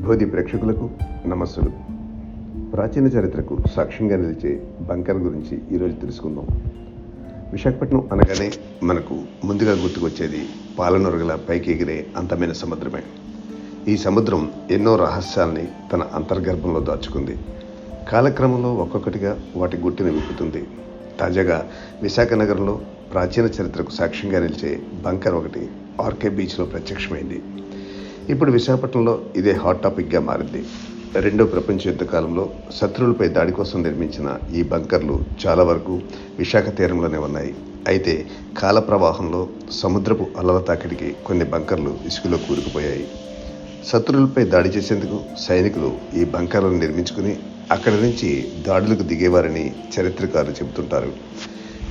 ధోది ప్రేక్షకులకు నమస్సులు. ప్రాచీన చరిత్రకు సాక్ష్యంగా నిలిచే బంకర్ గురించి ఈరోజు తెలుసుకుందాం. విశాఖపట్నం అనగానే మనకు ముందుగా గుర్తుకొచ్చేది పాలనొరగల పైకి ఎగిరే అందమైన సముద్రమే. ఈ సముద్రం ఎన్నో రహస్యాల్ని తన అంతర్గర్భంలో దాచుకుంది. కాలక్రమంలో ఒక్కొక్కటిగా వాటి గుట్టుని విప్పుతుంది. తాజాగా విశాఖ నగరంలో ప్రాచీన చరిత్రకు సాక్ష్యంగా నిలిచే బంకర్ ఒకటి ఆర్కే బీచ్లో ప్రత్యక్షమైంది. ఇప్పుడు విశాఖపట్నంలో ఇదే హాట్ టాపిక్గా మారింది. రెండో ప్రపంచ యుద్ధ కాలంలో శత్రువులపై దాడి కోసం నిర్మించిన ఈ బంకర్లు చాలా వరకు విశాఖ తీరంలోనే ఉన్నాయి. అయితే కాల ప్రవాహంలో సముద్రపు అలల తాకిడికి కొన్ని బంకర్లు ఇసుకలో కూరుకుపోయాయి. శత్రువులపై దాడి చేసేందుకు సైనికులు ఈ బంకర్లను నిర్మించుకుని అక్కడి నుంచి దాడులకు దిగేవారని చరిత్రకారులు చెబుతుంటారు.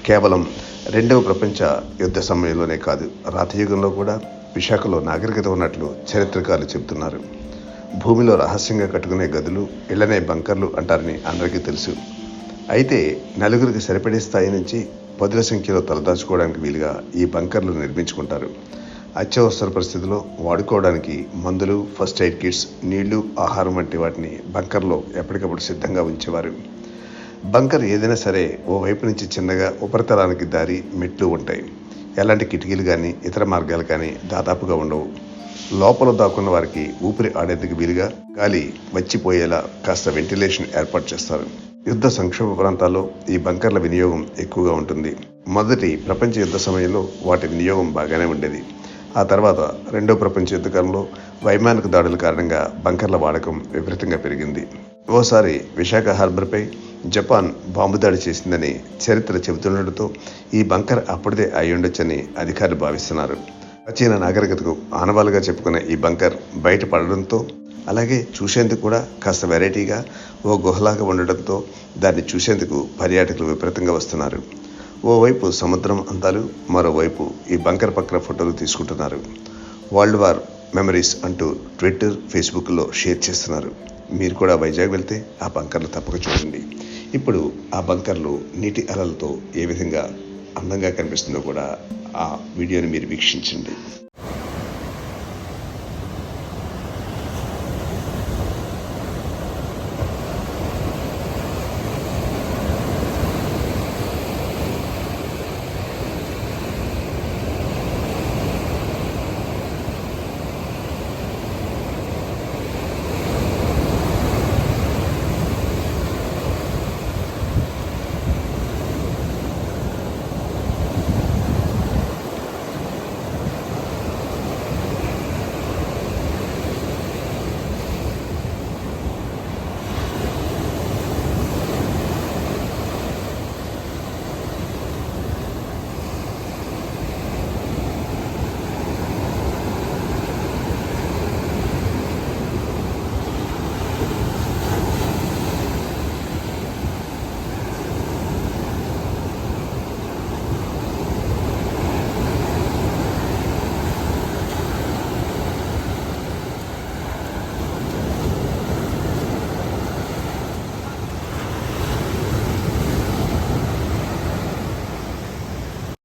కేవలం రెండవ ప్రపంచ యుద్ధ సమయంలోనే కాదు, రాతయుగంలో కూడా విశాఖలో నాగరికత ఉన్నట్లు చరిత్రకారులు చెబుతున్నారు. భూమిలో రహస్యంగా కట్టుకునే గదులు, ఇళ్లనే బంకర్లు అంటారని అందరికీ తెలుసు. అయితే నలుగురికి సరిపడే స్థాయి నుంచి పదుల సంఖ్యలో తలదాచుకోవడానికి వీలుగా ఈ బంకర్లు నిర్మించుకుంటారు. అత్యవసర పరిస్థితుల్లో వాడుకోవడానికి మందులు, ఫస్ట్ ఎయిడ్ కిట్స్, నీళ్లు, ఆహారం వంటి వాటిని బంకర్లో ఎప్పటికప్పుడు సిద్ధంగా ఉంచేవారు. బంకర్ ఏదైనా సరే ఓ వైపు నుంచి చిన్నగా ఉపరితలానికి దారి, మెట్లు ఉంటాయి. ఎలాంటి కిటికీలు కానీ ఇతర మార్గాలు కానీ దాదాపుగా ఉండవు. లోపల దాక్కున్న వారికి ఊపిరి ఆడేందుకు వీలుగా గాలి వచ్చిపోయేలా కాస్త వెంటిలేషన్ ఏర్పాటు చేస్తారు. యుద్ధ సంక్షోభ ప్రాంతాల్లో ఈ బంకర్ల వినియోగం ఎక్కువగా ఉంటుంది. మొదటి ప్రపంచ యుద్ధ సమయంలో వాటి వినియోగం బాగానే ఉండేది. ఆ తర్వాత రెండో ప్రపంచ యుద్ధ కాలంలో వైమానిక దాడుల కారణంగా బంకర్ల వాడకం విపరీతంగా పెరిగింది. ఓసారి విశాఖ హార్బర్పై జపాన్ బాంబు దాడి చేసిందని చరిత్ర చెబుతుండటంతో ఈ బంకర్ అప్పటిదే అయి ఉండొచ్చని అధికారులు భావిస్తున్నారు. ప్రాచీన నాగరికతకు ఆనవాలుగా చెప్పుకునే ఈ బంకర్ బయట పడడంతో, అలాగే చూసేందుకు కూడా కాస్త వెరైటీగా ఓ గుహలాగా ఉండడంతో దాన్ని చూసేందుకు పర్యాటకులు విపరీతంగా వస్తున్నారు. ఓవైపు సముద్రం అందాలు, మరోవైపు ఈ బంకర్ పక్కన ఫోటోలు తీసుకుంటున్నారు. వరల్డ్ వార్ మెమరీస్ అంటూ ట్విట్టర్, ఫేస్బుక్లో షేర్ చేస్తున్నారు. మీరు కూడా వైజాగ్ వెళ్తే ఆ బంకర్లు తప్పక చూడండి. ఇప్పుడు ఆ బంకర్లు నీటి అలలతో ఏ విధంగా అందంగా కనిపిస్తుందో కూడా ఆ వీడియోని మీరు వీక్షించండి.